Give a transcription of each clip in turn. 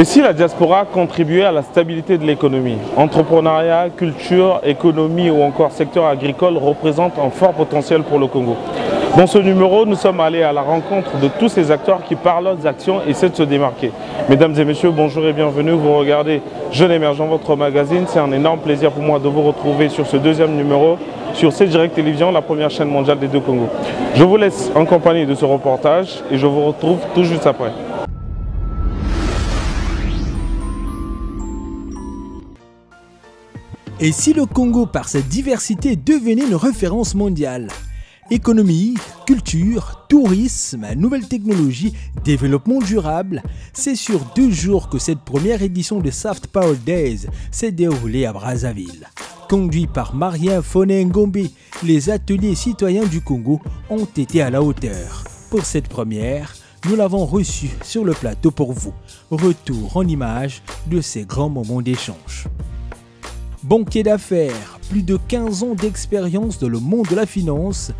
Et si la diaspora contribuait à la stabilité de l'économie? Entrepreneuriat, culture, économie ou encore secteur agricole représentent un fort potentiel pour le Congo. Dans ce numéro, nous sommes allés à la rencontre de tous ces acteurs qui, par leurs actions, essaient de se démarquer. Mesdames et messieurs, bonjour et bienvenue. Vous regardez Jeune Émergent, votre magazine. C'est un énorme plaisir pour moi de vous retrouver sur ce deuxième numéro sur C-Direct Télévision, la première chaîne mondiale des deux Congos. Je vous laisse en compagnie de ce reportage et je vous retrouve tout juste après. Et si le Congo, par sa diversité, devenait une référence mondiale? Économie, culture, tourisme, nouvelles technologies, développement durable, c'est sur 2 jours que cette première édition de Soft Power Days s'est déroulée à Brazzaville. Conduit par Marien Foné Ngombe, les ateliers citoyens du Congo ont été à la hauteur. Pour cette première, nous l'avons reçu sur le plateau pour vous. Retour en images de ces grands moments d'échange. Banquier d'affaires, plus de 15 ans d'expérience dans le monde de la finance,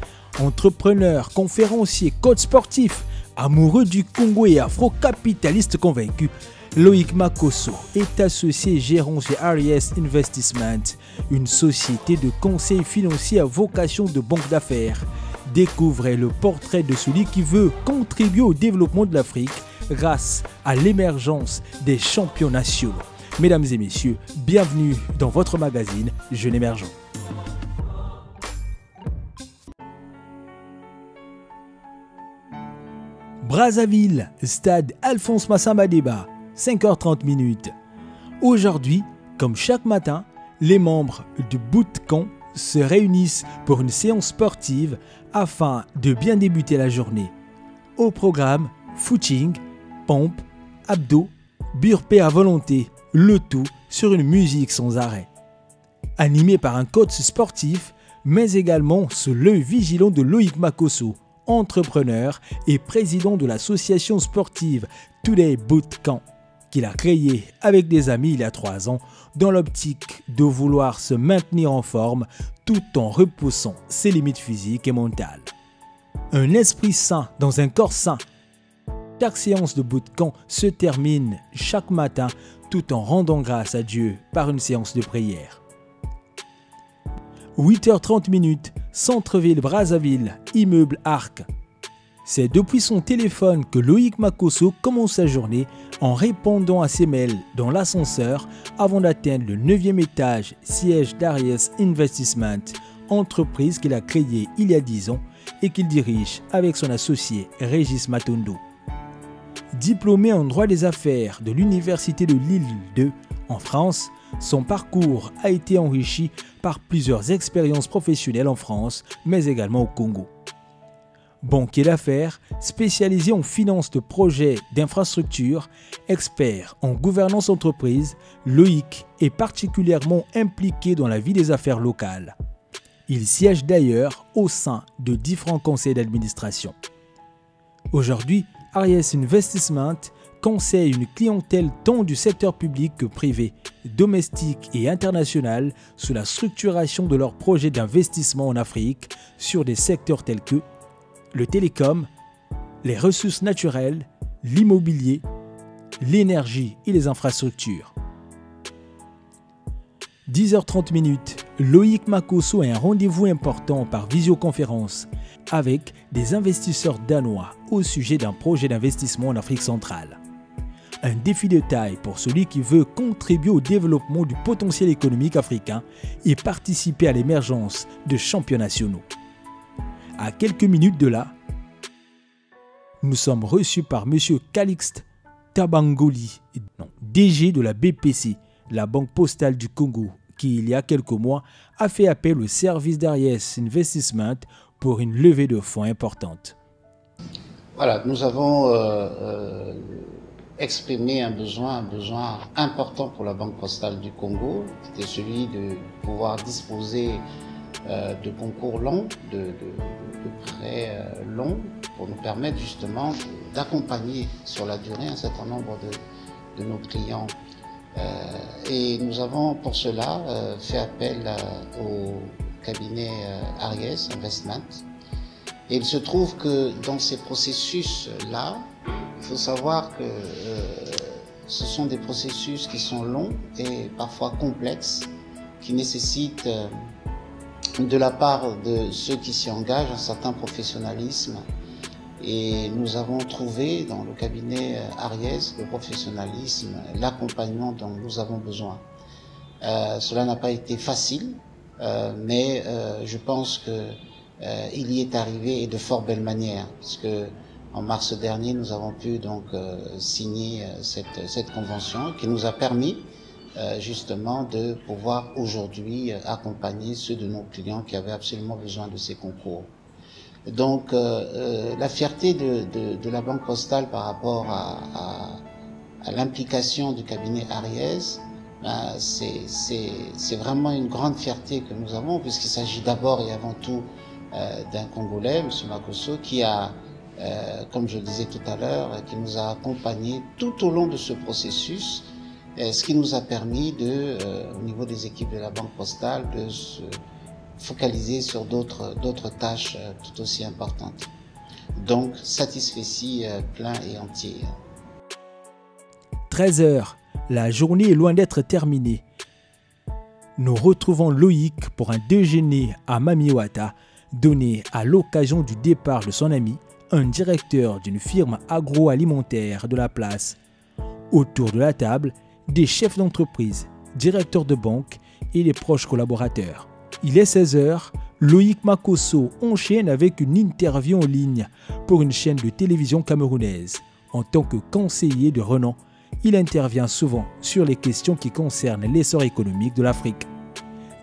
entrepreneur, conférencier, coach sportif, amoureux du Congo et afro-capitaliste convaincu, Loïc Makosso est associé gérant chez Ariès Investissement, une société de conseil financier à vocation de banque d'affaires. Découvrez le portrait de celui qui veut contribuer au développement de l'Afrique grâce à l'émergence des champions nationaux. Mesdames et messieurs, bienvenue dans votre magazine Jeune Émergent. Brazzaville, stade Alphonse Massamba Déba, 5h30. Aujourd'hui, comme chaque matin, les membres du bootcamp se réunissent pour une séance sportive afin de bien débuter la journée. Au programme, footing, pompe, abdos, burpee à volonté, le tout sur une musique sans arrêt. Animé par un coach sportif, mais également sous l'œil vigilant de Loïc Makosso, entrepreneur et président de l'association sportive Today Bootcamp, qu'il a créé avec des amis il y a 3 ans, dans l'optique de vouloir se maintenir en forme tout en repoussant ses limites physiques et mentales. Un esprit sain dans un corps sain. Chaque séance de bootcamp se termine chaque matin tout en rendant grâce à Dieu par une séance de prière. 8h30, centre-ville Brazzaville, immeuble Arc. C'est depuis son téléphone que Loïc Makosso commence sa journée en répondant à ses mails dans l'ascenseur avant d'atteindre le 9e étage, siège d'Ariès Investissement, entreprise qu'il a créée il y a 10 ans et qu'il dirige avec son associé Régis Matondo. Diplômé en droit des affaires de l'Université de Lille 2 en France, son parcours a été enrichi par plusieurs expériences professionnelles en France, mais également au Congo. Banquier d'affaires, spécialisé en finance de projets d'infrastructure, expert en gouvernance entreprise, Loïc est particulièrement impliqué dans la vie des affaires locales. Il siège d'ailleurs au sein de différents conseils d'administration. Aujourd'hui, Ariès Investissement conseille une clientèle tant du secteur public que privé, domestique et international sous la structuration de leurs projets d'investissement en Afrique sur des secteurs tels que le télécom, les ressources naturelles, l'immobilier, l'énergie et les infrastructures. 10h30, Loïc Makosso a un rendez-vous important par visioconférence avec des investisseurs danois au sujet d'un projet d'investissement en Afrique centrale. Un défi de taille pour celui qui veut contribuer au développement du potentiel économique africain et participer à l'émergence de champions nationaux. À quelques minutes de là, nous sommes reçus par M. Calixte Tabangoli, DG de la BPC, la Banque Postale du Congo, qui, il y a quelques mois, a fait appel au service d'Ariès Investissement pour une levée de fonds importante. Voilà, nous avons exprimé un besoin important pour la Banque Postale du Congo, c'était celui de pouvoir disposer de concours longs, de prêts longs, pour nous permettre justement d'accompagner sur la durée un certain nombre de nos clients. Et nous avons pour cela fait appel au cabinet Aries Investment. Et il se trouve que dans ces processus-là, il faut savoir que ce sont des processus qui sont longs et parfois complexes, qui nécessitent de la part de ceux qui s'y engagent un certain professionnalisme. Et nous avons trouvé dans le cabinet Aries le professionnalisme, l'accompagnement dont nous avons besoin. Cela n'a pas été facile, mais je pense qu'il y est arrivé et de fort belle manière, puisque en mars dernier, nous avons pu donc signer cette convention qui nous a permis justement de pouvoir aujourd'hui accompagner ceux de nos clients qui avaient absolument besoin de ces concours. Donc la fierté de la Banque Postale par rapport à l'implication du cabinet Aries, c'est vraiment une grande fierté que nous avons, puisqu'il s'agit d'abord et avant tout d'un Congolais, M. Makosso, qui a, comme je le disais tout à l'heure, qui nous a accompagnés tout au long de ce processus, ce qui nous a permis au niveau des équipes de la Banque Postale, de se focaliser sur d'autres tâches tout aussi importantes. Donc, satisfait plein et entier. 13 h, la journée est loin d'être terminée. Nous retrouvons Loïc pour un déjeuner à Mamiwata, donné à l'occasion du départ de son ami, un directeur d'une firme agroalimentaire de la place. Autour de la table, des chefs d'entreprise, directeurs de banque et les proches collaborateurs. Il est 16 h, Loïc Makosso enchaîne avec une interview en ligne pour une chaîne de télévision camerounaise. En tant que conseiller de renom, il intervient souvent sur les questions qui concernent l'essor économique de l'Afrique.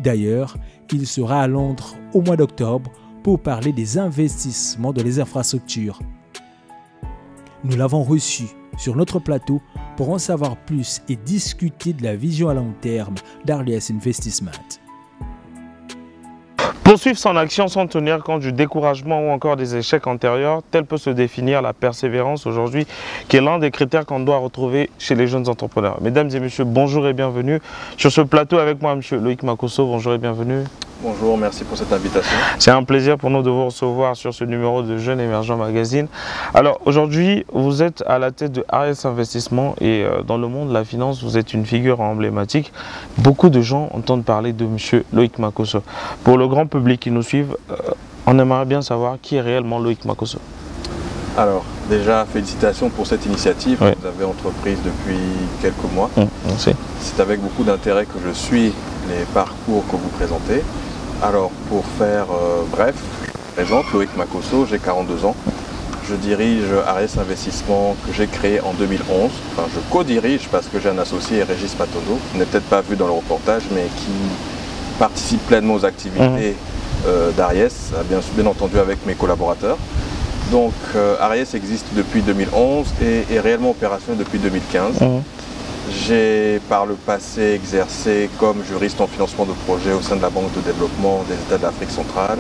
D'ailleurs, il sera à Londres au mois d'octobre pour parler des investissements dans les infrastructures. Nous l'avons reçu sur notre plateau pour en savoir plus et discuter de la vision à long terme d'Aries Investment. Poursuivre son action sans tenir compte du découragement ou encore des échecs antérieurs, tel peut se définir la persévérance aujourd'hui, qui est l'un des critères qu'on doit retrouver chez les jeunes entrepreneurs. Mesdames et messieurs, bonjour et bienvenue sur ce plateau avec moi, monsieur Loïc Makosso. Bonjour et bienvenue. Bonjour, merci pour cette invitation. C'est un plaisir pour nous de vous recevoir sur ce numéro de Jeunes Émergents Magazine. Alors aujourd'hui, vous êtes à la tête de Aries Investment et dans le monde de la finance, vous êtes une figure emblématique. Beaucoup de gens entendent parler de monsieur Loïc Makosso. Pour le grand public qui nous suivent, on aimerait bien savoir qui est réellement Loïc Makosso. Alors déjà, félicitations pour cette initiative que vous avez entreprise depuis quelques mois. Merci. C'est avec beaucoup d'intérêt que je suis les parcours que vous présentez. Alors pour faire bref, je me présente Loïc Makosso, j'ai 42 ans. Je dirige Aries Investment que j'ai créé en 2011. Enfin, je co-dirige parce que j'ai un associé, Régis Matondo, qui n'est peut-être pas vu dans le reportage, mais qui participe pleinement aux activités d'Aries, bien entendu avec mes collaborateurs. Donc Aries existe depuis 2011 et est réellement opérationnel depuis 2015. J'ai par le passé exercé comme juriste en financement de projets au sein de la Banque de développement des États d'Afrique centrale.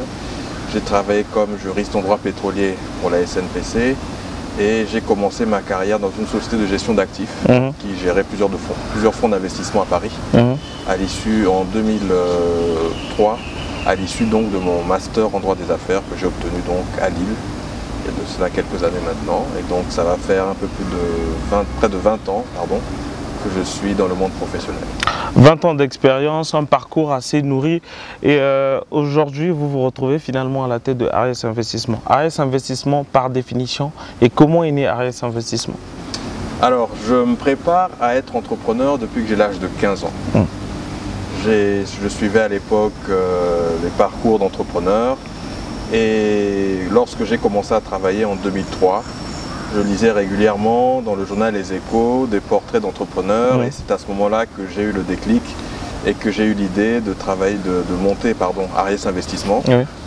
J'ai travaillé comme juriste en droit pétrolier pour la SNPC et j'ai commencé ma carrière dans une société de gestion d'actifs qui gérait plusieurs fonds d'investissement à Paris. À l'issue, en 2003, à l'issue donc de mon master en droit des affaires que j'ai obtenu donc à Lille, il y a de cela quelques années maintenant. Et donc ça va faire un peu plus de près de 20 ans, que je suis dans le monde professionnel. 20 ans d'expérience, un parcours assez nourri et aujourd'hui vous vous retrouvez finalement à la tête de Aries Investment. Aries Investment par définition, et comment est né Aries Investment? Alors je me prépare à être entrepreneur depuis que j'ai l'âge de 15 ans. Je suivais à l'époque les parcours d'entrepreneurs et lorsque j'ai commencé à travailler en 2003, je lisais régulièrement dans le journal Les Échos des portraits d'entrepreneurs et c'est à ce moment-là que j'ai eu le déclic et que j'ai eu l'idée de monter Aries Investment.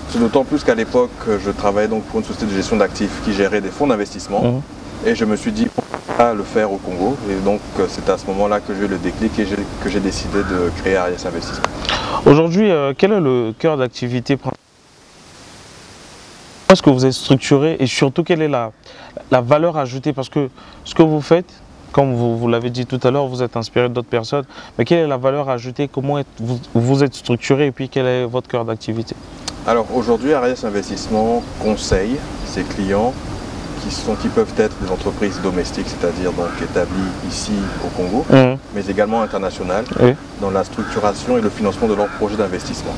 C'est d'autant plus qu'à l'époque, je travaillais donc pour une société de gestion d'actifs qui gérait des fonds d'investissement et je me suis dit, à le faire au Congo. Et donc c'est à ce moment-là que j'ai eu le déclic et que j'ai décidé de créer Ariès Investissement. Aujourd'hui, quel est le cœur d'activité principal? Est-ce que vous êtes structuré et surtout quelle est la valeur ajoutée? Parce que ce que vous faites, comme vous l'avez dit tout à l'heure, vous êtes inspiré d'autres personnes, mais quelle est la valeur ajoutée? Comment vous êtes structuré et puis quel est votre cœur d'activité? Alors aujourd'hui, Ariès Investissement conseille ses clients qui peuvent être des entreprises domestiques, c'est-à-dire donc établies ici au Congo, mais également internationales, dans la structuration et le financement de leurs projets d'investissement.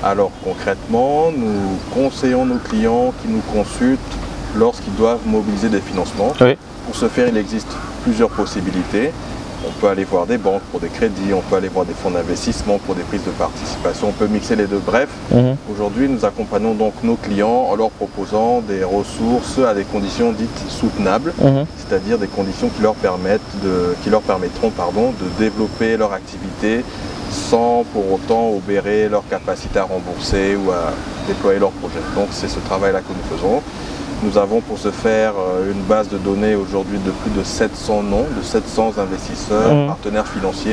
Alors concrètement, nous conseillons nos clients qui nous consultent lorsqu'ils doivent mobiliser des financements. Pour ce faire, il existe plusieurs possibilités. On peut aller voir des banques pour des crédits, on peut aller voir des fonds d'investissement pour des prises de participation, on peut mixer les deux. Bref, aujourd'hui nous accompagnons donc nos clients en leur proposant des ressources à des conditions dites soutenables, c'est-à-dire des conditions qui leur permettront de développer leur activité sans pour autant obérer leur capacité à rembourser ou à déployer leur projet. Donc c'est ce travail-là que nous faisons. Nous avons pour ce faire une base de données aujourd'hui de plus de 700 noms, de 700 investisseurs, partenaires financiers,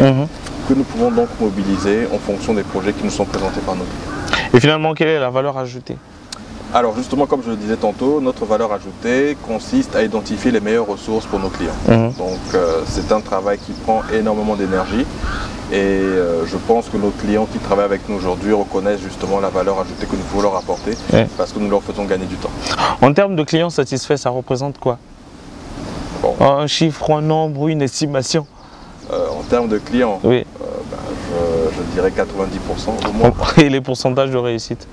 que nous pouvons donc mobiliser en fonction des projets qui nous sont présentés par nos clients. Et finalement, quelle est la valeur ajoutée? Alors justement, comme je le disais tantôt, notre valeur ajoutée consiste à identifier les meilleures ressources pour nos clients. Donc c'est un travail qui prend énormément d'énergie. Et je pense que nos clients qui travaillent avec nous aujourd'hui reconnaissent justement la valeur ajoutée que nous pouvons leur apporter parce que nous leur faisons gagner du temps. En termes de clients satisfaits, ça représente quoi? Un chiffre, un nombre, une estimation? En termes de clients, je dirais 90% au moins. Et les pourcentages de réussite?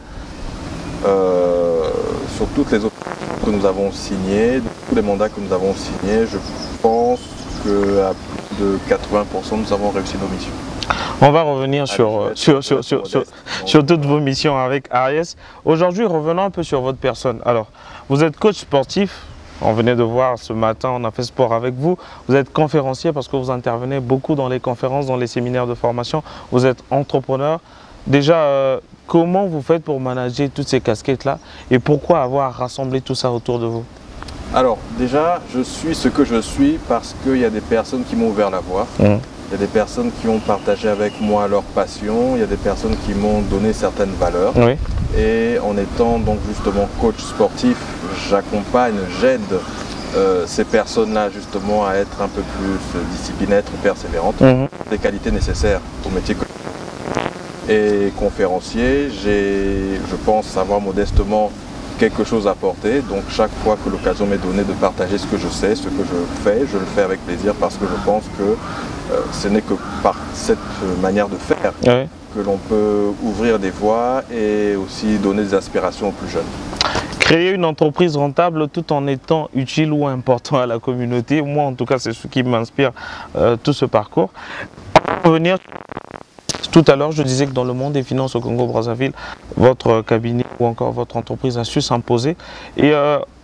Sur toutes les autres que nous avons signées, tous les mandats que nous avons signés, je pense qu'à plus de 80% nous avons réussi nos missions. On va revenir sur toutes vos missions avec Ariès. Aujourd'hui, revenons un peu sur votre personne. Alors, vous êtes coach sportif. On venait de voir ce matin, on a fait sport avec vous. Vous êtes conférencier parce que vous intervenez beaucoup dans les conférences, dans les séminaires de formation. Vous êtes entrepreneur. Déjà, comment vous faites pour manager toutes ces casquettes-là et pourquoi avoir rassemblé tout ça autour de vous? Alors, déjà, je suis ce que je suis parce qu'il y a des personnes qui m'ont ouvert la voie. Il y a des personnes qui ont partagé avec moi leur passion, il y a des personnes qui m'ont donné certaines valeurs. Et en étant donc justement coach sportif, j'accompagne, j'aide ces personnes-là justement à être un peu plus disciplinaires, persévérantes, des qualités nécessaires au métier que et conférencier, je pense savoir modestement quelque chose à apporter. Donc chaque fois que l'occasion m'est donnée de partager ce que je sais, ce que je le fais avec plaisir parce que je pense que ce n'est que par cette manière de faire que l'on peut ouvrir des voies et aussi donner des aspirations aux plus jeunes. Créer une entreprise rentable tout en étant utile ou important à la communauté, moi en tout cas c'est ce qui m'inspire tout ce parcours. Pour revenir tout à l'heure, je disais que dans le monde des finances au Congo-Brazzaville, votre cabinet ou encore votre entreprise a su s'imposer. Et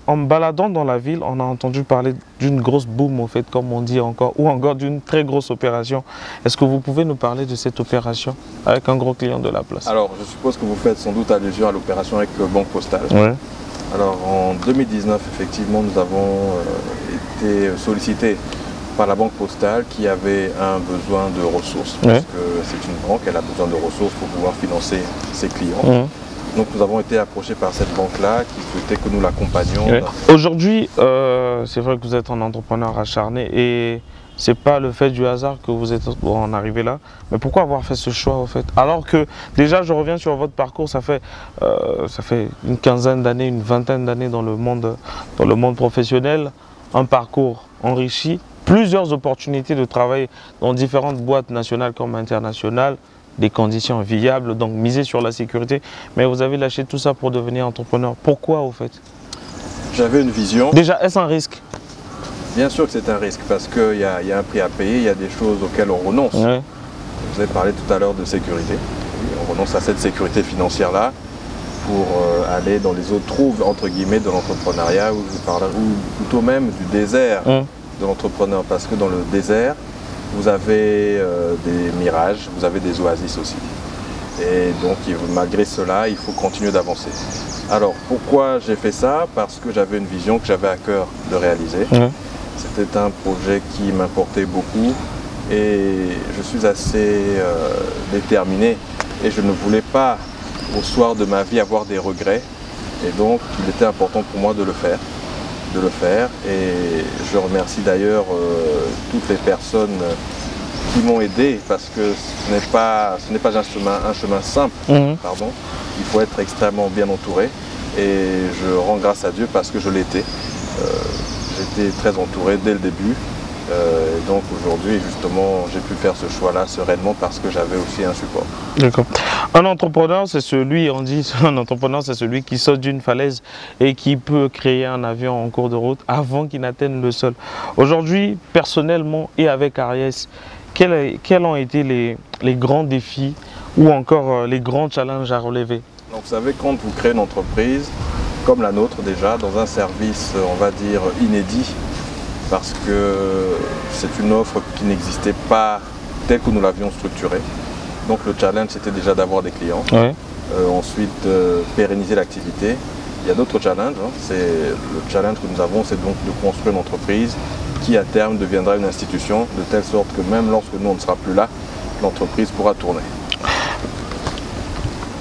en me baladant dans la ville, on a entendu parler d'une grosse boom, au fait, comme on dit encore, ou encore d'une très grosse opération. Est-ce que vous pouvez nous parler de cette opération avec un gros client de la place? Alors, je suppose que vous faites sans doute allusion à l'opération avec Banque Postale. Alors, en 2019, effectivement, nous avons été sollicités par la Banque Postale qui avait un besoin de ressources, parce que c'est une banque, elle a besoin de ressources pour pouvoir financer ses clients. Donc nous avons été approchés par cette banque-là qui souhaitait que nous l'accompagnions. Aujourd'hui, c'est vrai que vous êtes un entrepreneur acharné et c'est pas le fait du hasard que vous êtes en arrivé là. Mais pourquoi avoir fait ce choix au fait? Alors que déjà, je reviens sur votre parcours, ça fait une quinzaine d'années, une vingtaine d'années dans le monde professionnel, un parcours enrichi, plusieurs opportunités de travail dans différentes boîtes nationales comme internationales, des conditions viables, donc miser sur la sécurité. Mais vous avez lâché tout ça pour devenir entrepreneur. Pourquoi au fait? J'avais une vision. Déjà, est-ce un risque? Bien sûr que c'est un risque parce qu'il y a un prix à payer, il y a des choses auxquelles on renonce. Vous avez parlé tout à l'heure de sécurité. On renonce à cette sécurité financière-là pour aller dans les autres trous, entre guillemets, de l'entrepreneuriat ou plutôt même du désert de l'entrepreneur. Parce que dans le désert, vous avez des mirages, vous avez des oasis aussi. Et donc, malgré cela, il faut continuer d'avancer. Alors, pourquoi j'ai fait ça? Parce que j'avais une vision que j'avais à cœur de réaliser. C'était un projet qui m'importait beaucoup et je suis assez déterminé et je ne voulais pas au soir de ma vie avoir des regrets et donc il était important pour moi de le faire. Et je remercie d'ailleurs toutes les personnes qui m'ont aidé parce que ce n'est pas un chemin simple, pardon. Il faut être extrêmement bien entouré et je rends grâce à Dieu parce que je l'étais. J'étais très entouré dès le début et donc aujourd'hui justement j'ai pu faire ce choix-là sereinement parce que j'avais aussi un support. D'accord. Un entrepreneur, c'est celui, on dit, un entrepreneur, c'est celui qui saute d'une falaise et qui peut créer un avion en cours de route avant qu'il n'atteigne le sol. Aujourd'hui, personnellement et avec Ariès, quels ont été les grands défis ou encore les grands challenges à relever? Donc vous savez, quand vous créez une entreprise comme la nôtre déjà, dans un service, on va dire, inédit, parce que c'est une offre qui n'existait pas telle que nous l'avions structurée. Donc le challenge c'était déjà d'avoir des clients, ensuite pérenniser l'activité. Il y a d'autres challenges, le challenge que nous avons c'est donc de construire une entreprise qui à terme deviendra une institution de telle sorte que même lorsque nous on ne sera plus là, l'entreprise pourra tourner.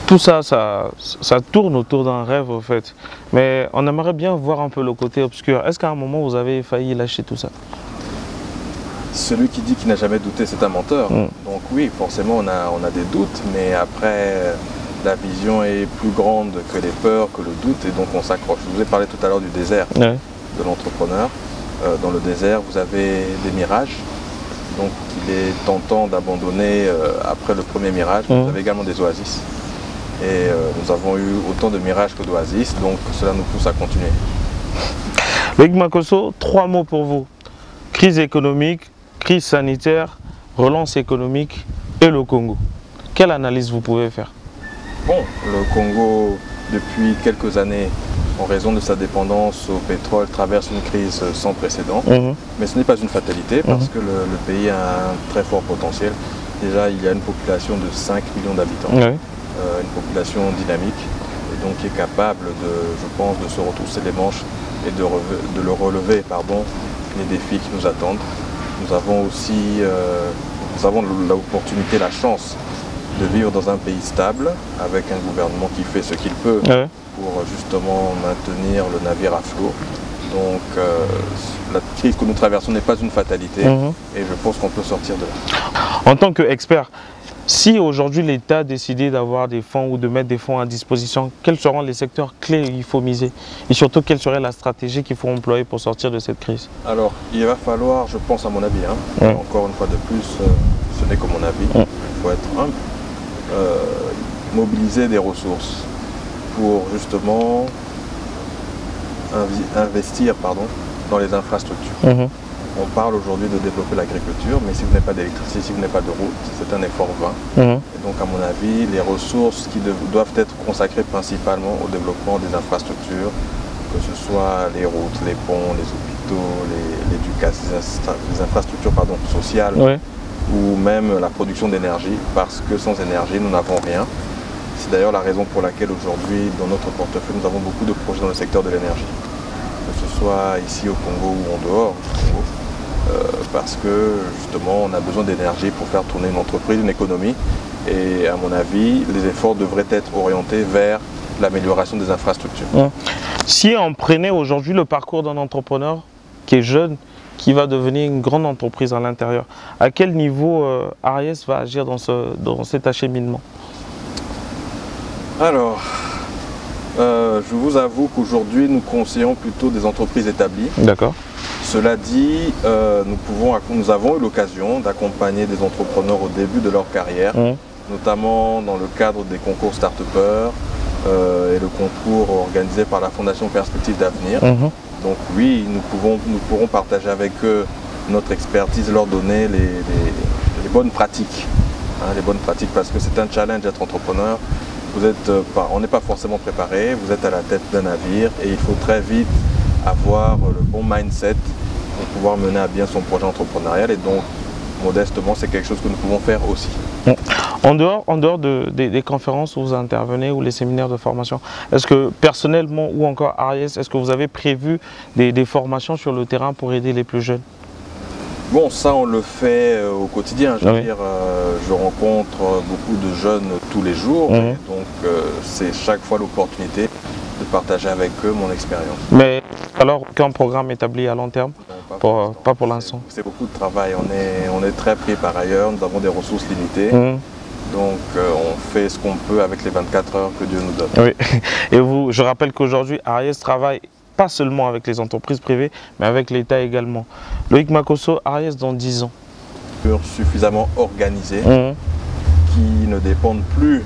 Tout ça, ça tourne autour d'un rêve au fait, mais on aimerait bien voir un peu le côté obscur. Est-ce qu'à un moment vous avez failli lâcher tout ça? Celui qui dit qu'il n'a jamais douté, c'est un menteur. Donc oui, forcément, on a des doutes, mais après, la vision est plus grande que les peurs, que le doute, et donc on s'accroche. Je vous ai parlé tout à l'heure du désert de l'entrepreneur. Dans le désert, vous avez des mirages. Donc il est tentant d'abandonner après le premier mirage. Vous avez également des oasis. Et nous avons eu autant de mirages que d'oasis, donc cela nous pousse à continuer. Loïc Makosso, 3 mots pour vous. Crise économique, crise sanitaire, relance économique et le Congo. Quelle analyse vous pouvez faire? Bon, le Congo, depuis quelques années, en raison de sa dépendance au pétrole, traverse une crise sans précédent. Mais ce n'est pas une fatalité parce que le pays a un très fort potentiel. Déjà, il y a une population de 5 millions d'habitants, une population dynamique et donc qui est capable, je pense, de se retrousser les manches et de le relever, les défis qui nous attendent. Nous avons aussi l'opportunité, la chance de vivre dans un pays stable, avec un gouvernement qui fait ce qu'il peut pour justement maintenir le navire à flot. Donc la crise que nous traversons n'est pas une fatalité et je pense qu'on peut sortir de là. En tant qu'expert, si aujourd'hui l'État a décidé d'avoir des fonds ou de mettre des fonds à disposition, quels seront les secteurs clés où il faut miser? Et surtout, quelle serait la stratégie qu'il faut employer pour sortir de cette crise? Alors, il va falloir, je pense à mon avis, encore une fois de plus, ce n'est que mon avis, il faut être humble, mobiliser des ressources pour justement investir dans les infrastructures. On parle aujourd'hui de développer l'agriculture, mais si vous n'avez pas d'électricité, si vous n'avez pas de route, c'est un effort vain. Et donc, à mon avis, les ressources qui doivent être consacrées principalement au développement des infrastructures, que ce soit les routes, les ponts, les hôpitaux, l'éducation, les infrastructures sociales, ou même la production d'énergie, parce que sans énergie, nous n'avons rien. C'est d'ailleurs la raison pour laquelle aujourd'hui, dans notre portefeuille, nous avons beaucoup de projets dans le secteur de l'énergie, que ce soit ici au Congo ou en dehors du Congo. Parce que justement on a besoin d'énergie pour faire tourner une entreprise, une économie et à mon avis les efforts devraient être orientés vers l'amélioration des infrastructures. Si on prenait aujourd'hui le parcours d'un entrepreneur qui est jeune, qui va devenir une grande entreprise à l'intérieur, à quel niveau Ariès va agir dans cet acheminement? Alors, je vous avoue qu'aujourd'hui nous conseillons plutôt des entreprises établies. D'accord. Cela dit, nous avons eu l'occasion d'accompagner des entrepreneurs au début de leur carrière, notamment dans le cadre des concours Start-Upers et le concours organisé par la Fondation Perspective d'Avenir. Donc oui, nous pourrons partager avec eux notre expertise, leur donner les bonnes pratiques. Les bonnes pratiques parce que c'est un challenge d'être entrepreneur. On n'est pas forcément préparé, vous êtes à la tête d'un navire et il faut très vite avoir le bon mindset pour pouvoir mener à bien son projet entrepreneurial et donc modestement c'est quelque chose que nous pouvons faire aussi. En dehors des conférences où vous intervenez ou les séminaires de formation, est-ce que personnellement ou encore Ariès, est-ce que vous avez prévu des formations sur le terrain pour aider les plus jeunes? Bon, ça on le fait au quotidien, je veux dire, je rencontre beaucoup de jeunes tous les jours, et donc c'est chaque fois l'opportunité de partager avec eux mon expérience. Mais alors, aucun programme établi à long terme? Non, pas pour l'instant. C'est beaucoup de travail, on est très pris par ailleurs, nous avons des ressources limitées, donc on fait ce qu'on peut avec les 24 heures que Dieu nous donne. Oui, et vous, je rappelle qu'aujourd'hui, Ariès travaille pas seulement avec les entreprises privées, mais avec l'État également. Loïc Makosso, Ariès dans 10 ans. Suffisamment organisé, qui ne dépendent plus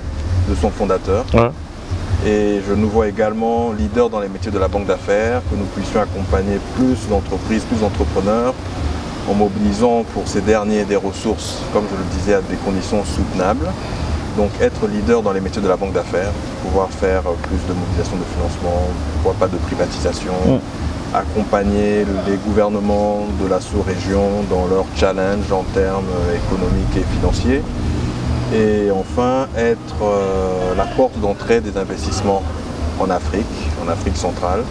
de son fondateur. Et je nous vois également leader dans les métiers de la banque d'affaires, que nous puissions accompagner plus d'entreprises, plus d'entrepreneurs, en mobilisant pour ces derniers des ressources, comme je le disais, à des conditions soutenables. Donc être leader dans les métiers de la banque d'affaires, pouvoir faire plus de mobilisation de financement, pourquoi pas de privatisation, accompagner les gouvernements de la sous-région dans leurs challenges en termes économiques et financiers. Et enfin, être la porte d'entrée des investissements en Afrique centrale,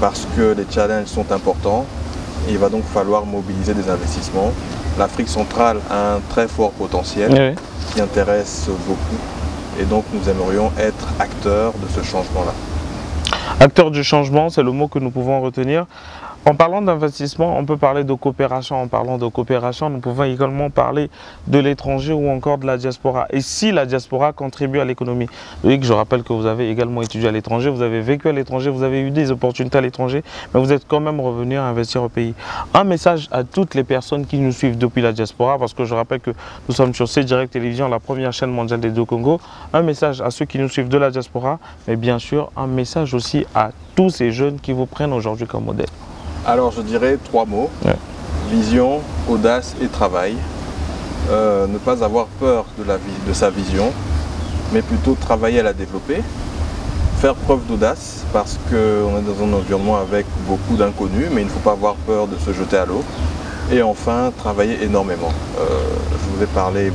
parce que les challenges sont importants. Il va donc falloir mobiliser des investissements. L'Afrique centrale a un très fort potentiel qui intéresse beaucoup. Et donc nous aimerions être acteurs de ce changement-là. Acteurs du changement, c'est le mot que nous pouvons retenir. En parlant d'investissement, on peut parler de coopération. En parlant de coopération, nous pouvons également parler de l'étranger ou encore de la diaspora. Et si la diaspora contribue à l'économie? Loïc, je rappelle que vous avez également étudié à l'étranger, vous avez vécu à l'étranger, vous avez eu des opportunités à l'étranger, mais vous êtes quand même revenu à investir au pays. Un message à toutes les personnes qui nous suivent depuis la diaspora, parce que je rappelle que nous sommes sur C-Direct Télévision, la première chaîne mondiale des Deux-Congo. Un message à ceux qui nous suivent de la diaspora, mais bien sûr, un message aussi à tous ces jeunes qui vous prennent aujourd'hui comme modèle. Alors je dirais 3 mots, vision, audace et travail. Ne pas avoir peur de sa vision, mais plutôt travailler à la développer. Faire preuve d'audace, parce qu'on est dans un environnement avec beaucoup d'inconnus, mais il ne faut pas avoir peur de se jeter à l'eau. Et enfin, travailler énormément. Vous avez parlé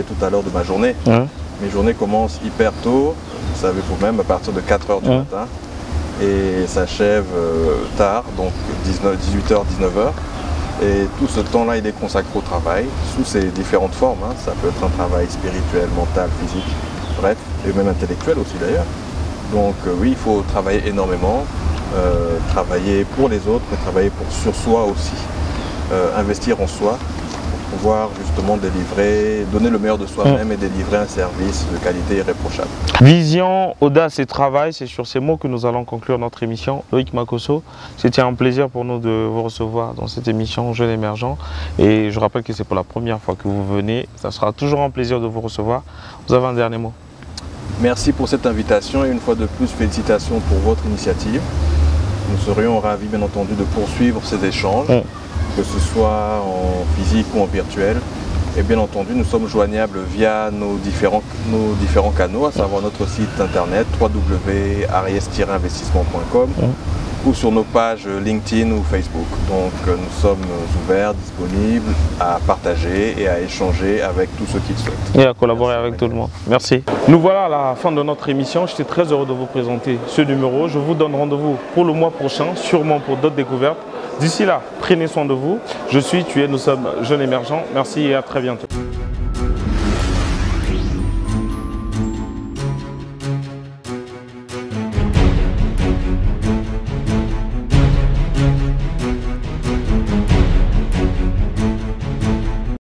tout à l'heure de ma journée. Mes journées commencent hyper tôt, vous savez vous-même, à partir de 4 h du matin. Et s'achève tard, donc 18h, 19h. Et tout ce temps-là, il est consacré au travail, sous ses différentes formes. Ça peut être un travail spirituel, mental, physique, bref, et même intellectuel aussi d'ailleurs. Donc oui, il faut travailler énormément, travailler pour les autres, mais travailler sur soi aussi. Investir en soi, pour pouvoir justement donner le meilleur de soi-même et délivrer un service de qualité irréprochable. Vision, audace et travail, c'est sur ces mots que nous allons conclure notre émission. Loïc Makosso, c'était un plaisir pour nous de vous recevoir dans cette émission Jeunes Émergents. Et je rappelle que c'est pour la première fois que vous venez. Ça sera toujours un plaisir de vous recevoir. Vous avez un dernier mot? Merci pour cette invitation et une fois de plus, félicitations pour votre initiative. Nous serions ravis, bien entendu, de poursuivre ces échanges, que ce soit en physique ou en virtuel. Et bien entendu, nous sommes joignables via nos différents canaux, à savoir notre site internet www.ariès-investissement.com ou sur nos pages LinkedIn ou Facebook. Donc nous sommes ouverts, disponibles à partager et à échanger avec tous ceux qui le souhaitent. Et à collaborer avec tout le monde. Merci. Nous voilà à la fin de notre émission. J'étais très heureux de vous présenter ce numéro. Je vous donne rendez-vous pour le mois prochain, sûrement pour d'autres découvertes. D'ici là, prenez soin de vous. Je suis, tu es, nous sommes Jeunes Émergents. Merci et à très bientôt.